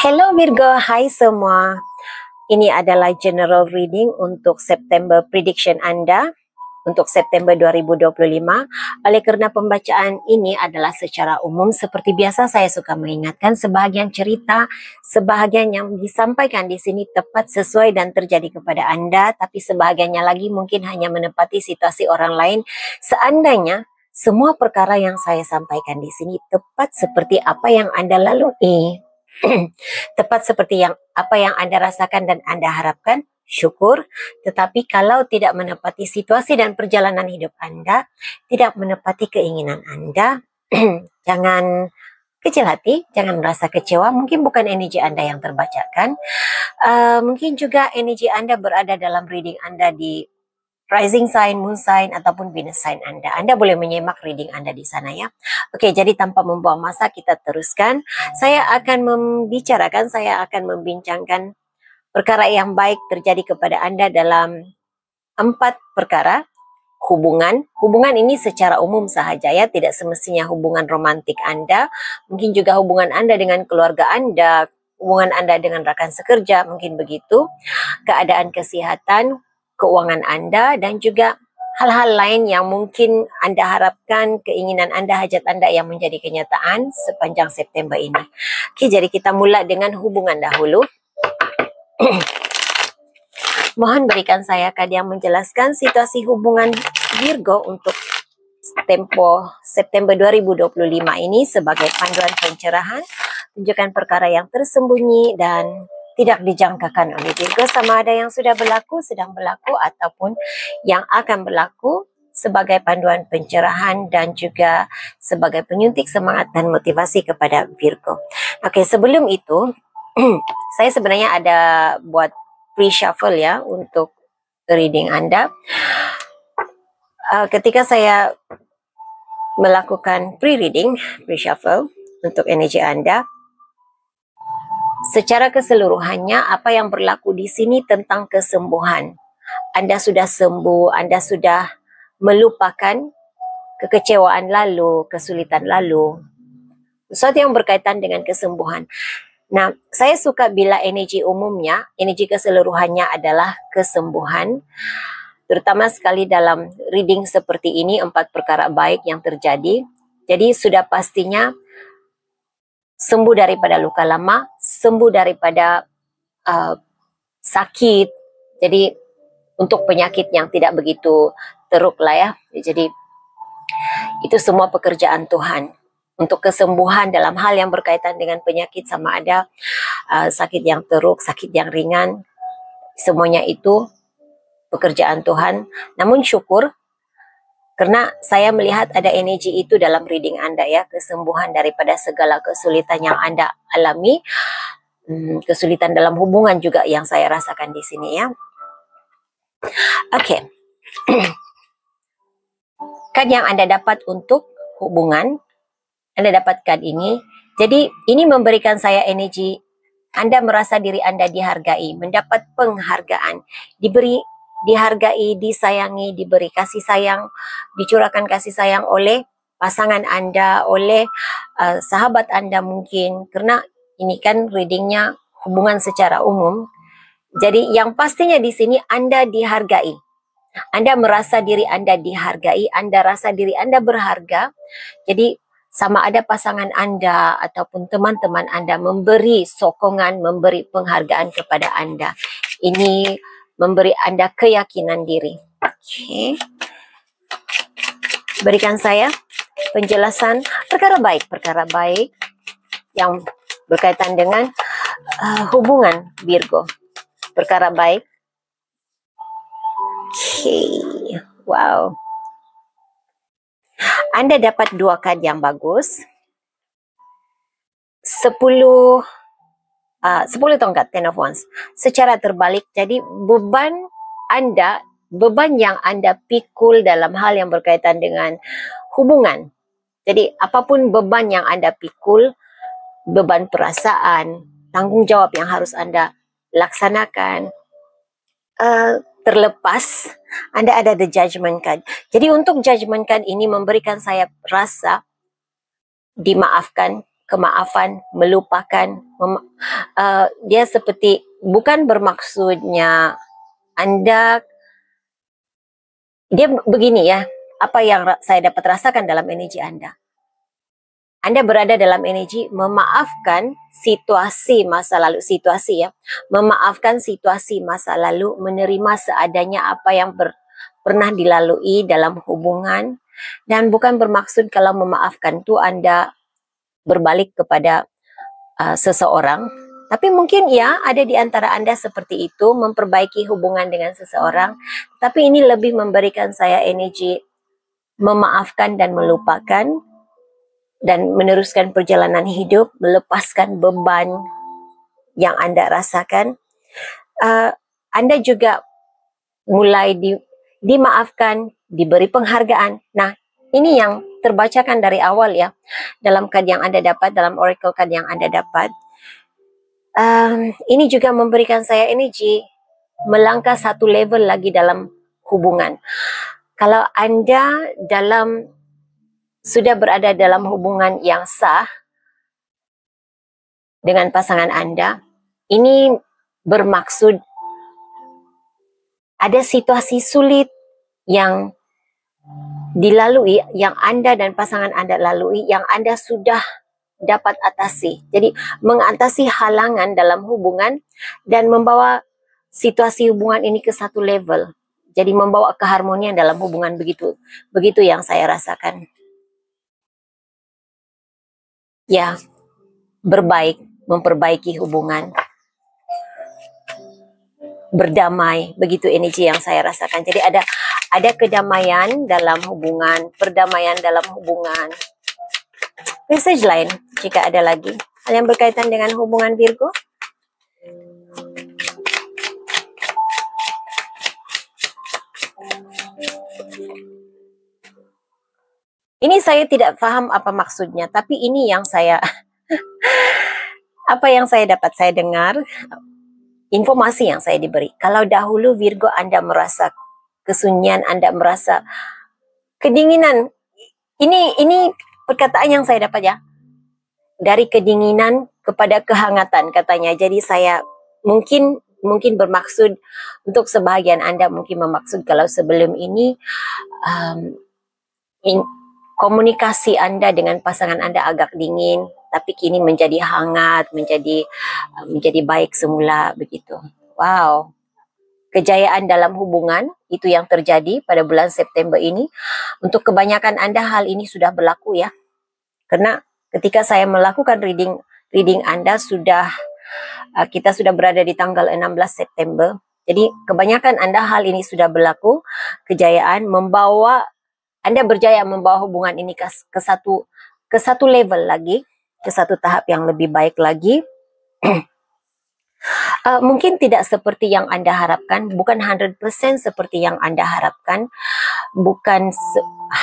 Hello Virgo, hai semua. Ini adalah general reading untuk September prediction Anda untuk September 2025. Oleh kerana pembacaan ini adalah secara umum, seperti biasa saya suka mengingatkan sebahagian cerita, sebahagian yang disampaikan di sini tepat sesuai dan terjadi kepada Anda, tapi sebahagiannya lagi mungkin hanya menepati situasi orang lain. Seandainya semua perkara yang saya sampaikan di sini tepat seperti apa yang Anda lalui, tepat seperti apa yang Anda rasakan dan Anda harapkan, syukur. Tetapi kalau tidak menepati situasi dan perjalanan hidup Anda, tidak menepati keinginan Anda, jangan kecil hati, jangan merasa kecewa. Mungkin bukan energi Anda yang terbacakan. Mungkin juga energi Anda berada dalam reading Anda di rising sign, moon sign, ataupun Venus sign Anda. Anda boleh menyimak reading Anda di sana ya. Oke, jadi tanpa membuang masa kita teruskan. Saya akan membincangkan perkara yang baik terjadi kepada Anda dalam 4 perkara. Hubungan ini secara umum sahaja ya, tidak semestinya hubungan romantik Anda, mungkin juga hubungan Anda dengan keluarga Anda, hubungan Anda dengan rakan sekerja, mungkin begitu, keadaan kesihatan, keuangan Anda, dan juga hal-hal lain yang mungkin Anda harapkan, keinginan Anda, hajat Anda yang menjadi kenyataan sepanjang September ini. Oke, jadi kita mula dengan hubungan dahulu. Mohon berikan saya kad yang menjelaskan situasi hubungan Virgo untuk tempo September 2025 ini sebagai panduan pencerahan. Tunjukkan perkara yang tersembunyi dan tidak dijangkakan oleh Virgo, sama ada yang sudah berlaku, sedang berlaku, ataupun yang akan berlaku, sebagai panduan pencerahan dan juga sebagai penyuntik semangat dan motivasi kepada Virgo. Oke, sebelum itu saya sebenarnya ada buat pre-shuffle ya untuk reading Anda. Ketika saya melakukan pre-reading, pre-shuffle untuk energi Anda, secara keseluruhannya apa yang berlaku di sini tentang kesembuhan. Anda sudah sembuh, Anda sudah melupakan kekecewaan lalu, kesulitan lalu, sesuatu yang berkaitan dengan kesembuhan. Nah, saya suka bila energi umumnya, energi keseluruhannya adalah kesembuhan, terutama sekali dalam reading seperti ini, 4 perkara baik yang terjadi. Jadi sudah pastinya sembuh daripada luka lama, sembuh daripada sakit. Jadi untuk penyakit yang tidak begitu teruk lah ya. Jadi itu semua pekerjaan Tuhan. Untuk kesembuhan dalam hal yang berkaitan dengan penyakit, sama ada sakit yang teruk, sakit yang ringan, semuanya itu pekerjaan Tuhan. Namun syukur karena saya melihat ada energi itu dalam reading Anda ya, kesembuhan daripada segala kesulitan yang Anda alami, kesulitan dalam hubungan juga yang saya rasakan di sini ya. Oke. Kad yang Anda dapat untuk hubungan, Anda dapat kad ini. Jadi ini memberikan saya energi Anda merasa diri Anda dihargai, mendapat penghargaan, dihargai, disayangi, diberi kasih sayang, dicurahkan kasih sayang oleh pasangan Anda, oleh sahabat Anda mungkin. Karena ini kan readingnya hubungan secara umum. Jadi yang pastinya di sini Anda dihargai. Anda merasa diri Anda dihargai, Anda rasa diri Anda berharga. Jadi sama ada pasangan Anda ataupun teman-teman Anda memberi sokongan, memberi penghargaan kepada Anda. Ini memberi Anda keyakinan diri. Oke. Berikan saya penjelasan perkara baik yang berkaitan dengan hubungan Virgo. Perkara baik. Oke. Wow. Anda dapat 2 kad yang bagus. 10 tongkat, 10 of wands. Secara terbalik, jadi beban yang Anda pikul dalam hal yang berkaitan dengan hubungan. Jadi apapun beban yang Anda pikul, beban perasaan, tanggung jawab yang harus Anda laksanakan, terlepas, Anda ada the judgment card. Jadi untuk judgment card ini memberikan saya rasa dimaafkan kemaafan, melupakan. Dia seperti, bukan bermaksudnya Anda, dia begini ya, apa yang saya dapat rasakan dalam energi Anda. Anda berada dalam energi memaafkan situasi masa lalu, memaafkan situasi masa lalu, menerima seadanya apa yang pernah dilalui dalam hubungan, dan bukan bermaksud kalau memaafkan itu Anda berbalik kepada seseorang, tapi mungkin ya ada di antara Anda seperti itu, memperbaiki hubungan dengan seseorang, tapi ini lebih memberikan saya energi memaafkan dan melupakan, dan meneruskan perjalanan hidup, melepaskan beban yang Anda rasakan. Anda juga mulai dimaafkan, diberi penghargaan. Nah, ini yang terbacakan dari awal ya, dalam kad yang Anda dapat, dalam oracle card yang Anda dapat. Ini juga memberikan saya energi melangkah satu level lagi dalam hubungan. Kalau Anda sudah berada dalam hubungan yang sah dengan pasangan Anda, ini bermaksud ada situasi sulit yang dilalui, yang Anda dan pasangan Anda lalui, yang Anda sudah dapat atasi. Jadi mengatasi halangan dalam hubungan dan membawa situasi hubungan ini ke satu level. Jadi membawa keharmonian dalam hubungan, begitu yang saya rasakan. Ya, berbaik, memperbaiki hubungan, berdamai, begitu energi yang saya rasakan. Jadi ada kedamaian dalam hubungan, perdamaian dalam hubungan. Message lain jika ada lagi hal yang berkaitan dengan hubungan Virgo. Ini saya tidak paham apa maksudnya, tapi ini yang saya apa yang saya dapat saya dengar, informasi yang saya diberi. Kalau dahulu Virgo Anda merasa kesunyian, Anda merasa kedinginan. Ini perkataan yang saya dapat ya. Dari kedinginan kepada kehangatan katanya. Jadi saya mungkin bermaksud untuk sebahagian Anda, mungkin bermaksud kalau sebelum ini komunikasi Anda dengan pasangan Anda agak dingin, tapi kini menjadi hangat, menjadi baik semula begitu. Wow. Kejayaan dalam hubungan itu yang terjadi pada bulan September ini. Untuk kebanyakan Anda hal ini sudah berlaku ya. Karena ketika saya melakukan reading Anda kita sudah berada di tanggal 16 September. Jadi kebanyakan Anda hal ini sudah berlaku. Kejayaan Anda berjaya membawa hubungan ini ke satu level lagi, ke satu tahap yang lebih baik lagi. Mungkin tidak seperti yang Anda harapkan, bukan 100% seperti yang Anda harapkan, bukan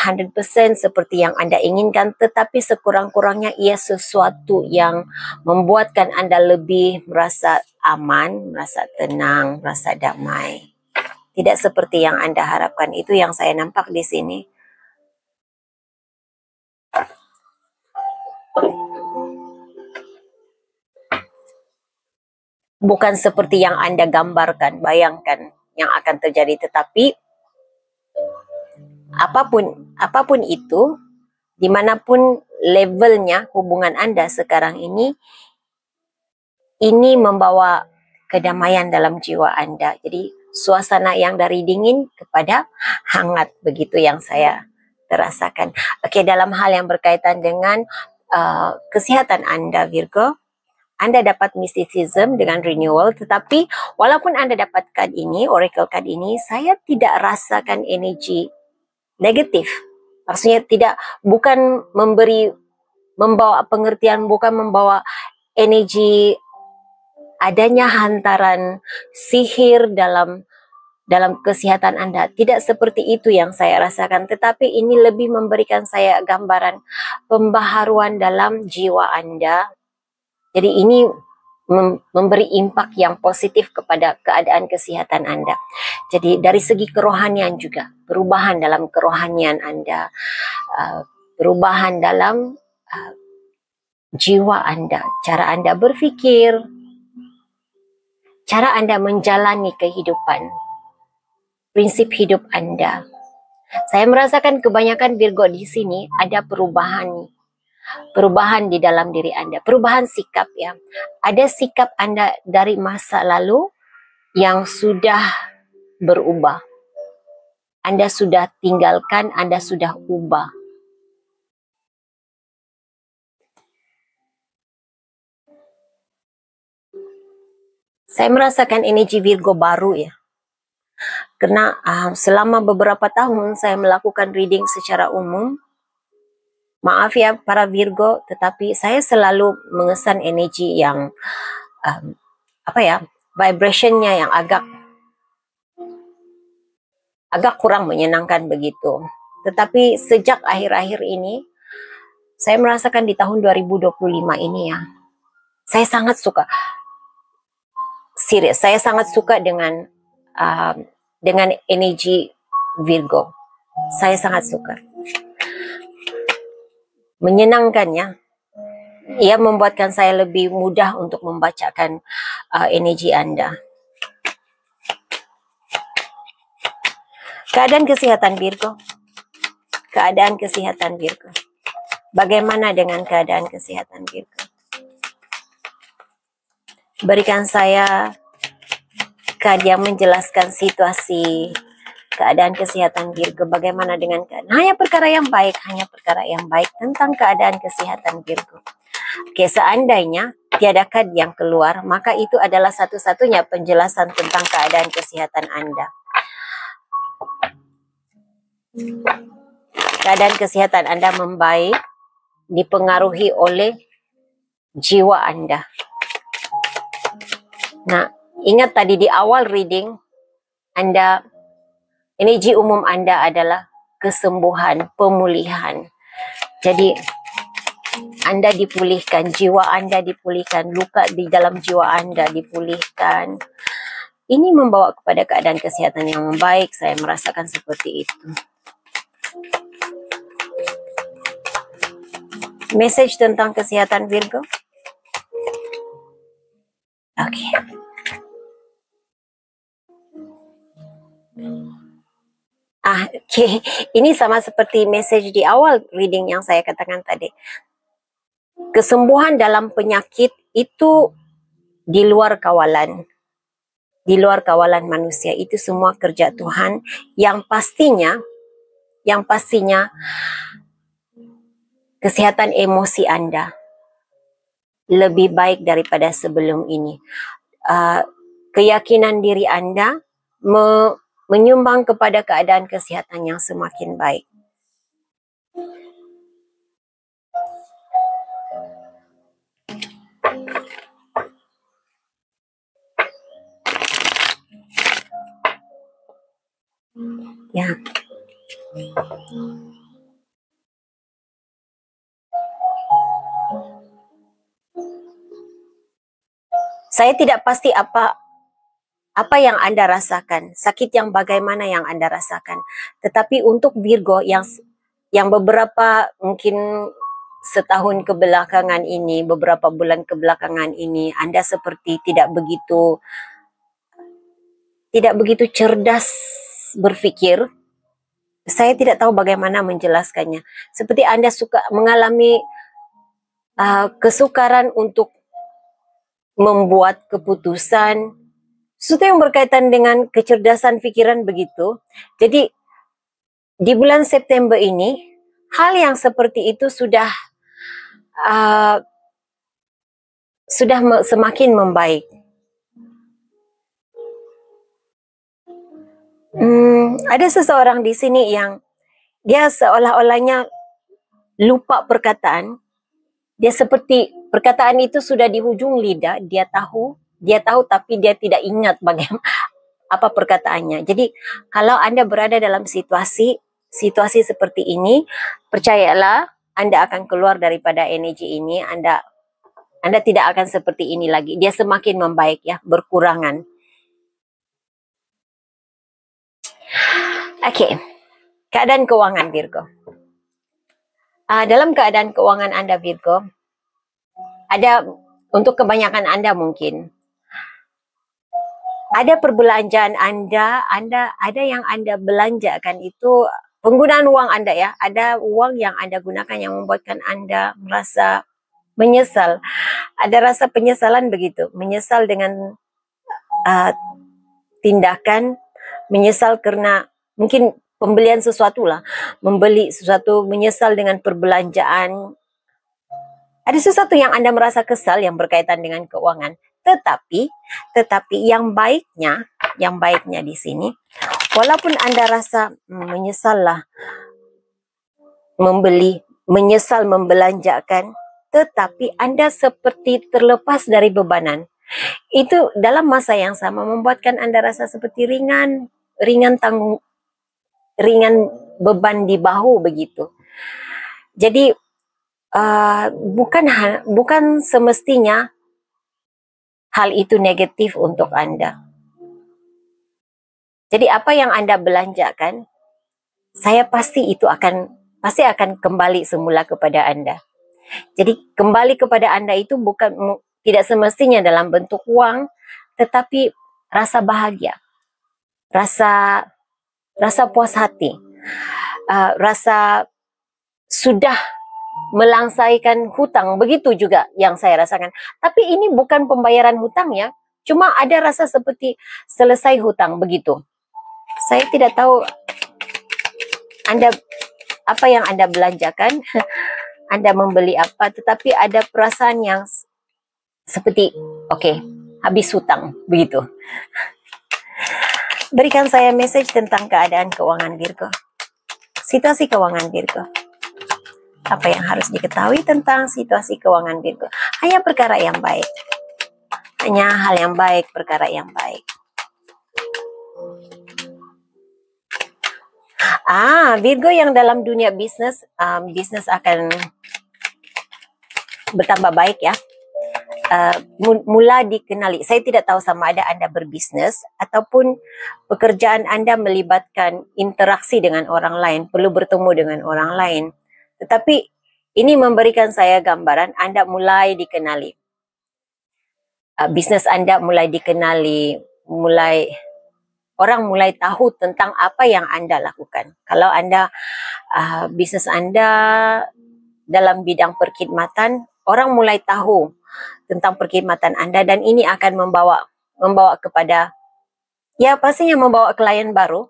100% seperti yang Anda inginkan, tetapi sekurang-kurangnya ia sesuatu yang membuatkan Anda lebih merasa aman, merasa tenang, merasa damai. Tidak seperti yang Anda harapkan, itu yang saya nampak di sini. Bukan seperti yang Anda gambarkan, bayangkan yang akan terjadi, tetapi apapun itu, dimanapun levelnya hubungan Anda sekarang ini membawa kedamaian dalam jiwa Anda. Jadi suasana yang dari dingin kepada hangat, begitu yang saya terasakan. Oke, dalam hal yang berkaitan dengan kesehatan Anda Virgo, Anda dapat mysticism dengan renewal, tetapi walaupun Anda dapat card ini, oracle card ini, saya tidak rasakan energi negatif. Maksudnya bukan membawa pengertian, bukan membawa energi adanya hantaran sihir dalam kesehatan Anda. Tidak seperti itu yang saya rasakan, tetapi ini lebih memberikan saya gambaran pembaharuan dalam jiwa Anda. Jadi ini memberi impak yang positif kepada keadaan kesehatan Anda. Jadi dari segi kerohanian juga, perubahan dalam kerohanian Anda, perubahan dalam jiwa Anda, cara Anda berpikir, cara Anda menjalani kehidupan, prinsip hidup Anda. Saya merasakan kebanyakan Virgo di sini ada perubahan di dalam diri Anda, perubahan sikap ya. Ada sikap Anda dari masa lalu yang sudah berubah. Anda sudah tinggalkan, Anda sudah ubah. Saya merasakan energi Virgo baru ya. Karena selama beberapa tahun saya melakukan reading secara umum. Maaf ya para Virgo, tetapi saya selalu mengesan energi yang vibrationnya yang agak kurang menyenangkan begitu. Tetapi sejak akhir-akhir ini, saya merasakan di tahun 2025 ini ya, saya sangat suka. Serius, saya sangat suka dengan energi Virgo. Saya sangat suka. Menyenangkannya. Ia membuatkan saya lebih mudah untuk membacakan energi Anda. Keadaan kesehatan Virgo. Keadaan kesehatan Virgo. Bagaimana dengan keadaan kesehatan Virgo? Berikan saya kad yang menjelaskan situasi keadaan kesehatan Virgo. Bagaimana dengan keadaan? Hanya perkara yang baik tentang keadaan kesehatan Virgo. Oke, seandainya tiada kad yang keluar, maka itu adalah satu-satunya penjelasan tentang keadaan kesehatan Anda. Keadaan kesehatan Anda membaik, dipengaruhi oleh jiwa Anda. Nah, ingat tadi di awal reading, energi umum Anda adalah kesembuhan, pemulihan. Jadi, Anda dipulihkan, jiwa Anda dipulihkan, luka di dalam jiwa Anda dipulihkan. Ini membawa kepada keadaan kesehatan yang membaik. Saya merasakan seperti itu. Message tentang kesehatan Virgo. Oke. Oke. Ini sama seperti message di awal reading yang saya katakan tadi. Kesembuhan dalam penyakit itu di luar kawalan. Di luar kawalan manusia. Itu semua kerja Tuhan yang pastinya kesehatan emosi Anda lebih baik daripada sebelum ini. Keyakinan diri Anda menyumbang kepada keadaan kesehatan yang semakin baik. Ya. Saya tidak pasti apa yang Anda rasakan, sakit yang bagaimana yang Anda rasakan. Tetapi untuk Virgo yang beberapa mungkin setahun kebelakangan ini, beberapa bulan kebelakangan ini, Anda seperti tidak begitu cerdas berpikir. Saya tidak tahu bagaimana menjelaskannya. Seperti Anda suka mengalami kesukaran untuk membuat keputusan, sesuatu yang berkaitan dengan kecerdasan pikiran begitu. Jadi di bulan September ini, hal yang seperti itu sudah semakin membaik. Ada seseorang di sini yang dia seolah-olahnya lupa perkataan. Dia seperti perkataan itu sudah di ujung lidah, dia tahu tapi dia tidak ingat bagaimana apa perkataannya. Jadi kalau Anda berada dalam situasi seperti ini, percayalah Anda akan keluar daripada energi ini. Anda tidak akan seperti ini lagi. Dia semakin membaik ya, berkurangan. Oke. Keadaan keuangan Virgo. Dalam keadaan keuangan Anda Virgo, ada untuk kebanyakan Anda mungkin. Ada perbelanjaan Anda ada yang Anda belanjakan itu penggunaan uang Anda ya. Ada uang yang Anda gunakan yang membuatkan Anda merasa menyesal. Ada rasa penyesalan begitu. Menyesal dengan tindakan, menyesal karena mungkin pembelian sesuatu lah. Membeli sesuatu, menyesal dengan perbelanjaan. Ada sesuatu yang Anda merasa kesal yang berkaitan dengan keuangan. Tetapi yang baiknya di sini, walaupun Anda rasa menyesal lah membeli, menyesal membelanjakan, tetapi Anda seperti terlepas dari bebanan. Itu dalam masa yang sama membuatkan Anda rasa seperti ringan beban di bahu begitu. Jadi bukan semestinya hal itu negatif untuk Anda. Jadi apa yang Anda belanjakan, saya pasti akan kembali semula kepada Anda. Jadi kembali kepada Anda itu tidak semestinya dalam bentuk uang, tetapi rasa bahagia, rasa puas hati, rasa sudah melangsaikan hutang, begitu juga yang saya rasakan. Tapi ini bukan pembayaran hutang ya, cuma ada rasa seperti selesai hutang begitu. Saya tidak tahu apa yang Anda belanjakan, Anda membeli apa, tetapi ada perasaan yang seperti oke, habis hutang begitu. Berikan saya message tentang keadaan keuangan Virgo. Situasi keuangan Virgo. Apa yang harus diketahui tentang situasi keuangan Virgo? Hanya perkara yang baik. Hanya hal yang baik, perkara yang baik. Virgo yang dalam dunia bisnis, bisnis akan bertambah baik ya. Mula dikenali. Saya tidak tahu sama ada Anda berbisnis ataupun pekerjaan Anda melibatkan interaksi dengan orang lain, perlu bertemu dengan orang lain. Tetapi ini memberikan saya gambaran Anda mulai dikenali. Bisnis Anda mulai dikenali, orang mulai tahu tentang apa yang Anda lakukan. Kalau Anda bisnis Anda dalam bidang perkhidmatan, orang mulai tahu tentang perkhidmatan Anda dan ini akan membawa kepada pastinya membawa klien baru.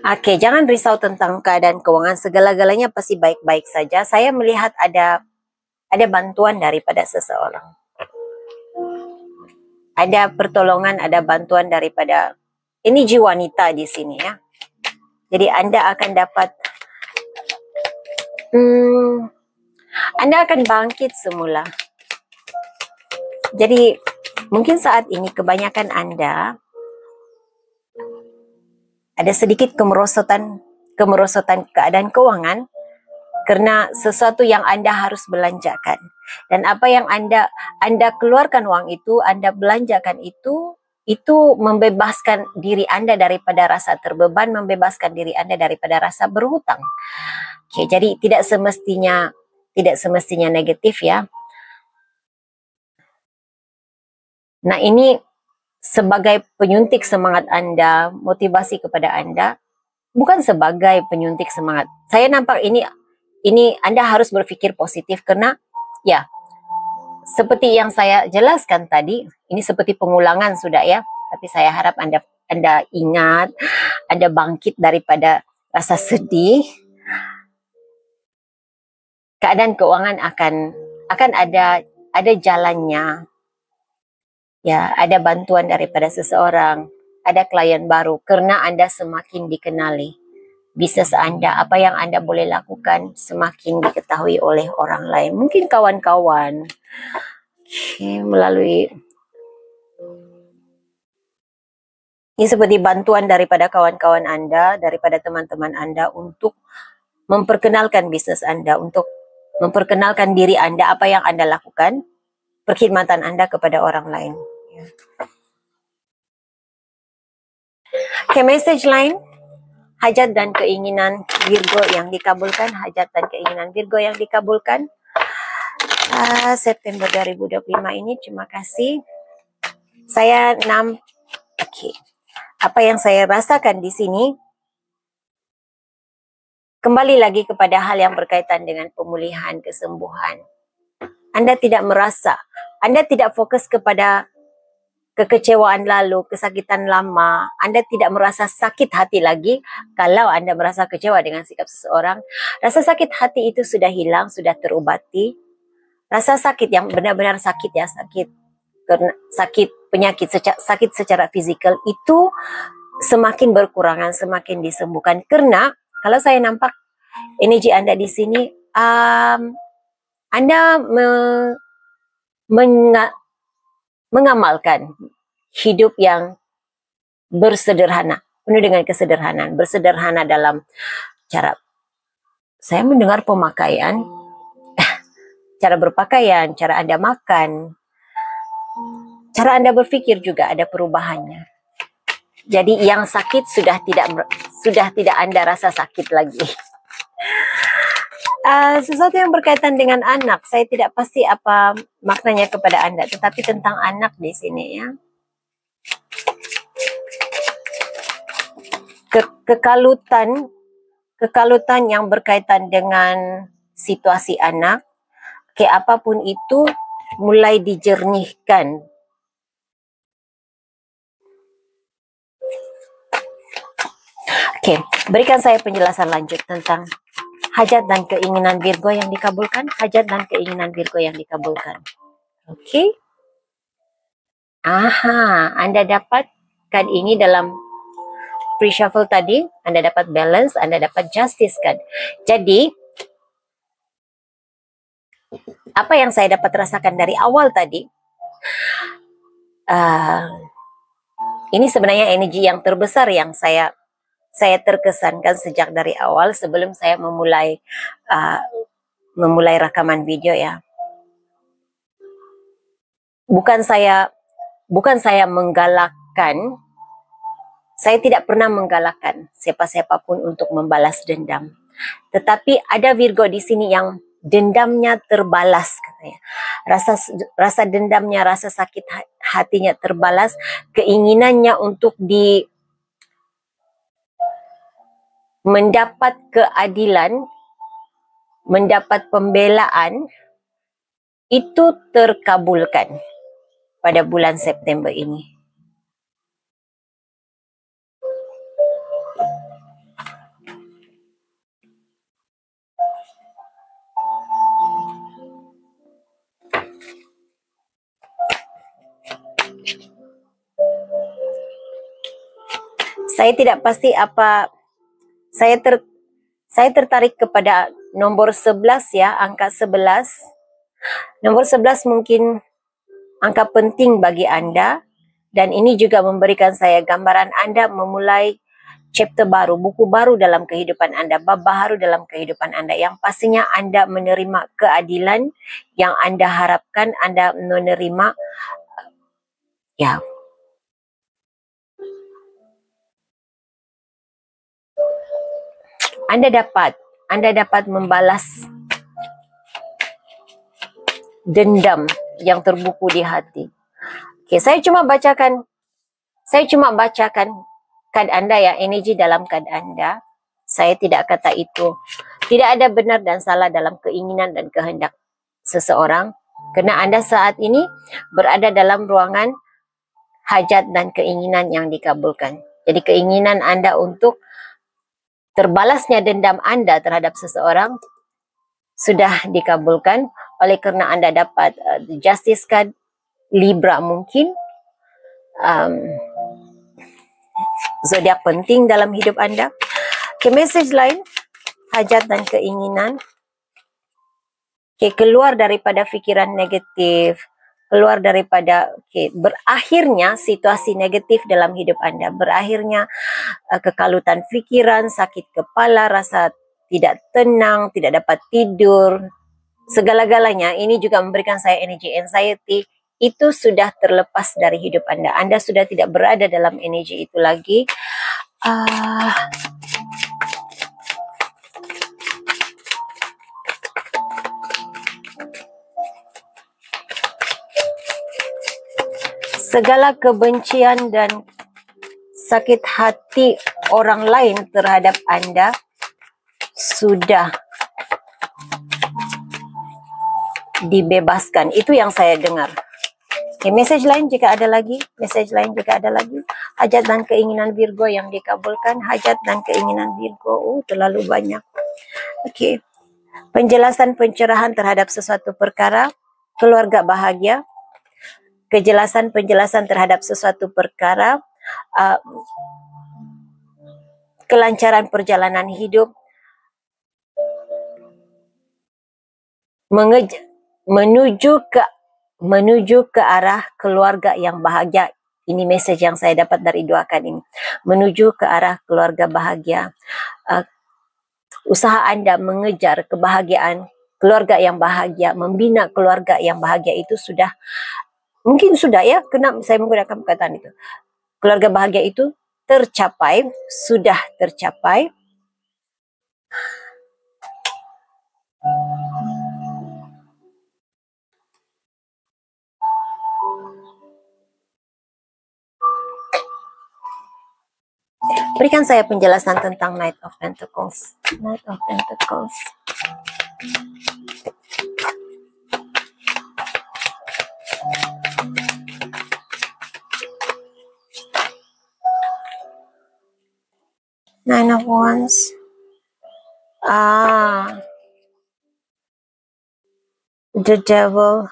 Oke, jangan risau tentang keadaan keuangan, segala-galanya pasti baik-baik saja. Saya melihat ada bantuan daripada seseorang. Ada pertolongan, ada bantuan daripada energi wanita di sini ya. Jadi Anda akan dapat Anda akan bangkit semula. Jadi mungkin saat ini kebanyakan Anda ada sedikit kemerosotan keadaan keuangan karena sesuatu yang Anda harus belanjakan. Dan apa yang Anda keluarkan uang itu, Anda belanjakan itu membebaskan diri Anda daripada rasa terbeban, membebaskan diri Anda daripada rasa berhutang. Oke, jadi tidak semestinya negatif ya. Nah, ini sebagai penyuntik semangat Anda, motivasi kepada Anda, bukan sebagai penyuntik semangat. Saya nampak ini Anda harus berpikir positif karena ya, seperti yang saya jelaskan tadi, ini seperti pengulangan sudah ya, tapi saya harap Anda ingat, Anda bangkit daripada rasa sedih. Keadaan keuangan akan ada jalannya. Ya, ada bantuan daripada seseorang, ada klien baru karena Anda semakin dikenali. Bisnis Anda, apa yang Anda boleh lakukan semakin diketahui oleh orang lain. Mungkin kawan-kawan melalui ini seperti bantuan daripada kawan-kawan Anda, daripada teman-teman Anda untuk memperkenalkan bisnis Anda, untuk memperkenalkan diri Anda, apa yang Anda lakukan, perkhidmatan Anda kepada orang lain. Okay, message lain. Hajat dan keinginan Virgo yang dikabulkan. Hajat dan keinginan Virgo yang dikabulkan. September 2025 ini, terima kasih. Saya okay. Apa yang saya rasakan di sini, kembali lagi kepada hal yang berkaitan dengan pemulihan, kesembuhan. Anda tidak merasa, Anda tidak fokus kepada kekecewaan lalu, kesakitan lama. Anda tidak merasa sakit hati lagi kalau Anda merasa kecewa dengan sikap seseorang. Rasa sakit hati itu sudah hilang, sudah terobati. Rasa sakit yang benar-benar sakit ya, sakit penyakit, sakit secara fisikal itu semakin berkurangan, semakin disembuhkan. Karena kalau saya nampak energi Anda di sini, Anda mengamalkan hidup yang bersederhana, penuh dengan kesederhanaan. Bersederhana dalam cara, saya mendengar pemakaian, cara berpakaian, cara Anda makan, cara Anda berpikir juga ada perubahannya. Jadi yang sakit sudah tidak Anda rasa sakit lagi. Sesuatu yang berkaitan dengan anak, saya tidak pasti apa maknanya kepada Anda, tetapi tentang anak di sini ya. Kekalutan yang berkaitan dengan situasi anak, apapun itu mulai dijernihkan. Berikan saya penjelasan lanjut tentang hajat dan keinginan Virgo yang dikabulkan. Hajat dan keinginan Virgo yang dikabulkan. Anda dapatkan ini dalam pre-shuffle tadi. Anda dapat balance, Anda dapat justice kan. Jadi, apa yang saya dapat rasakan dari awal tadi, ini sebenarnya energi yang terbesar yang saya terkesankan sejak dari awal sebelum saya memulai rekaman video ya. Bukan saya menggalakkan, saya tidak pernah menggalakkan siapa-siapapun untuk membalas dendam. Tetapi ada Virgo di sini yang dendamnya terbalas katanya. Rasa dendamnya, rasa sakit hatinya terbalas, keinginannya untuk mendapat keadilan, mendapat pembelaan, itu terkabulkan pada bulan September ini. Saya tidak pasti apa, saya tertarik kepada nomor 11 ya, angka 11. Nomor 11 mungkin angka penting bagi Anda, dan ini juga memberikan saya gambaran Anda memulai chapter baru, buku baru dalam kehidupan Anda, bab baru dalam kehidupan Anda, yang pastinya Anda menerima keadilan yang Anda harapkan, Anda menerima ya. Anda dapat membalas dendam yang terbuku di hati. Saya cuma bacakan kad Anda ya, energi dalam kad Anda. Saya tidak kata itu. Tidak ada benar dan salah dalam keinginan dan kehendak seseorang. Karena Anda saat ini berada dalam ruangan hajat dan keinginan yang dikabulkan. Jadi keinginan Anda untuk terbalasnya dendam Anda terhadap seseorang sudah dikabulkan. Oleh karena Anda dapat Justice card Libra mungkin. Zodiak penting dalam hidup Anda. Message lain, hajat dan keinginan. Keluar daripada pikiran negatif, keluar daripada berakhirnya situasi negatif dalam hidup Anda, berakhirnya kekalutan pikiran, sakit kepala, rasa tidak tenang, tidak dapat tidur, segala-galanya. Ini juga memberikan saya energi anxiety. Itu sudah terlepas dari hidup Anda. Anda sudah tidak berada dalam energi itu lagi. segala kebencian dan sakit hati orang lain terhadap Anda sudah dibebaskan. Itu yang saya dengar. Okay, message lain jika ada lagi. Message lain jika ada lagi. Hajat dan keinginan Virgo yang dikabulkan. Hajat dan keinginan Virgo. Oh, terlalu banyak. Okay. Penjelasan pencerahan terhadap sesuatu perkara. Keluarga bahagia. Kejelasan penjelasan terhadap sesuatu perkara. Kelancaran perjalanan hidup. Menuju ke arah keluarga yang bahagia. Ini message yang saya dapat dari doakan ini. Menuju ke arah keluarga bahagia. Usaha Anda mengejar kebahagiaan keluarga yang bahagia, membina keluarga yang bahagia itu sudah, mungkin sudah ya, kenapa saya menggunakan perkataan itu. Keluarga bahagia itu tercapai, sudah tercapai. Berikan saya penjelasan tentang Knight of Pentacles. Knight of Pentacles. Nine of Wands. The Devil.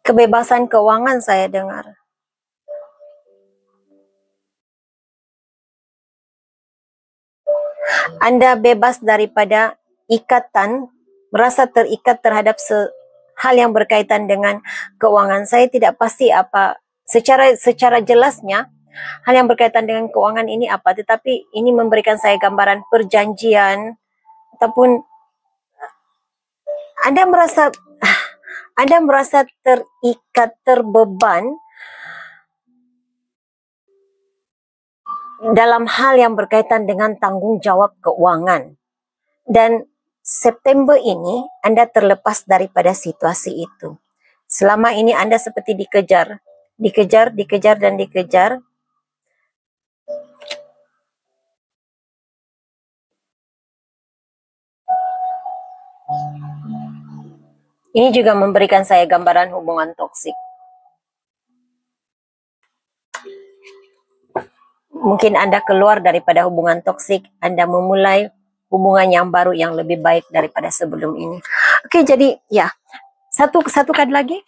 Kebebasan keuangan saya dengar. Anda bebas daripada ikatan, merasa terikat terhadap hal yang berkaitan dengan keuangan. Saya tidak pasti apa secara jelasnya hal yang berkaitan dengan keuangan ini apa, tetapi ini memberikan saya gambaran perjanjian ataupun Anda merasa terikat, terbeban dalam hal yang berkaitan dengan tanggung jawab keuangan. Dan September ini Anda terlepas daripada situasi itu. Selama ini Anda seperti dikejar dan dikejar. Ini juga memberikan saya gambaran hubungan toksik. Mungkin Anda keluar daripada hubungan toksik, Anda memulai hubungan yang baru yang lebih baik daripada sebelum ini. Oke, jadi ya, satu kali lagi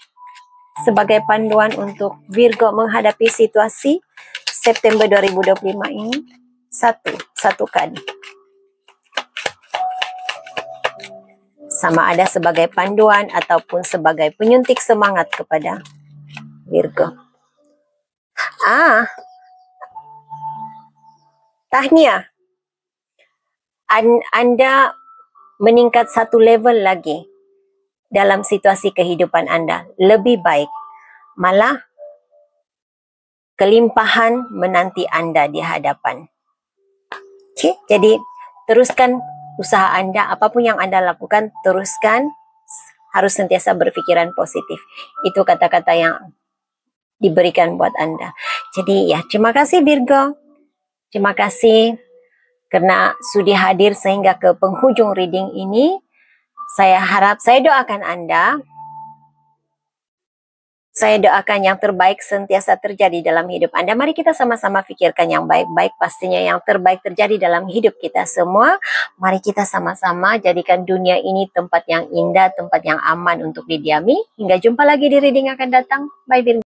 sebagai panduan untuk Virgo menghadapi situasi September 2025 ini. Satu kali. Sama ada sebagai panduan ataupun sebagai penyuntik semangat kepada Virgo. Tahniah. Anda meningkat satu level lagi dalam situasi kehidupan Anda. Lebih baik. Malah kelimpahan menanti Anda di hadapan. Okay? Jadi teruskan usaha Anda, apapun yang Anda lakukan, teruskan. Harus sentiasa berpikiran positif. Itu kata-kata yang diberikan buat Anda. Jadi ya, terima kasih Virgo. Terima kasih karena sudi hadir sehingga ke penghujung reading ini. Saya doakan Anda. Saya doakan yang terbaik sentiasa terjadi dalam hidup Anda. Mari kita sama-sama pikirkan yang baik-baik. Pastinya yang terbaik terjadi dalam hidup kita semua. Mari kita sama-sama jadikan dunia ini tempat yang indah, tempat yang aman untuk didiami. Hingga jumpa lagi di reading akan datang. Bye, Virgo.